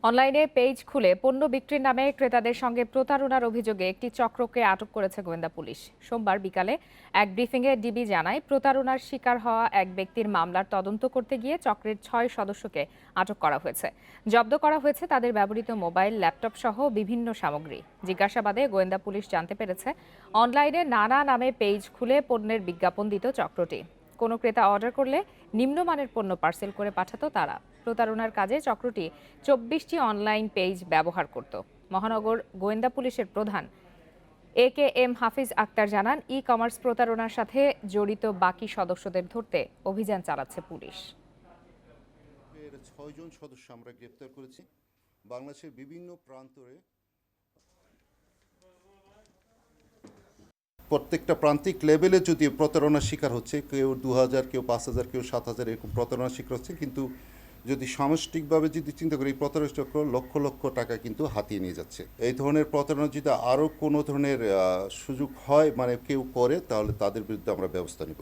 অনলাইনে পেজ খুলে পণ্য বিক্রির নামে ক্রেতাদের সঙ্গে প্রতারণার অভিযোগে একটি চক্রকে আটক করেছে গোয়েন্দা পুলিশ। সোমবার বিকালে এক ব্রিফিংয়ে ডিবি জানায়, প্রতারণার শিকার হওয়া এক ব্যক্তির মামলার তদন্ত করতে গিয়ে চক্রের ৬ সদস্যকে আটক করা হয়েছে। জব্দ করা হয়েছে তাদের ব্যবহৃত মোবাইল, ল্যাপটপ সহ বিভিন্ন সামগ্রী। জিজ্ঞাসাবাদে গোয়েন্দা পুলিশ জানতে পেরেছে, অনলাইনে নানা নামে পেজ খুলে পণ্যের বিজ্ঞাপন দিত চক্রটি। কোনো ক্রেতা অর্ডার করলে নিম্নমানের পণ্য পার্সেল করে পাঠাতো তারা। প্রতারণার কাজে চক্রটি ২৪টি অনলাইন পেজ ব্যবহার করত। মহানগর গোয়েন্দা পুলিশের প্রধান AKM হাফিজ আক্তার জানান, ই-কমার্স প্রতারণার সাথে জড়িত বাকি সদস্যদের ধরতে অভিযান চালাচ্ছে পুলিশ। ৬ জন সদস্য আমরা গ্রেপ্তার করেছি। বাংলাদেশের বিভিন্ন প্রান্তরে প্রত্যেকটা প্রান্তিক লেভেলে যদি প্রতারণার শিকার হচ্ছে, কেউ ২,০০০, কেউ ৫,০০০, কেউ ৭,০০০ এরকম প্রতারণার শিকার হচ্ছে। কিন্তু যদি সামষ্টিকভাবে যদি চিন্তা করি, এই প্রতারণা চক্র লক্ষ লক্ষ টাকা কিন্তু হাতিয়ে নিয়ে যাচ্ছে। এই ধরনের প্রতারণা যদি আরও কোনো ধরনের সুযোগ হয়, মানে কেউ করে, তাহলে তাদের বিরুদ্ধে আমরা ব্যবস্থা নেব।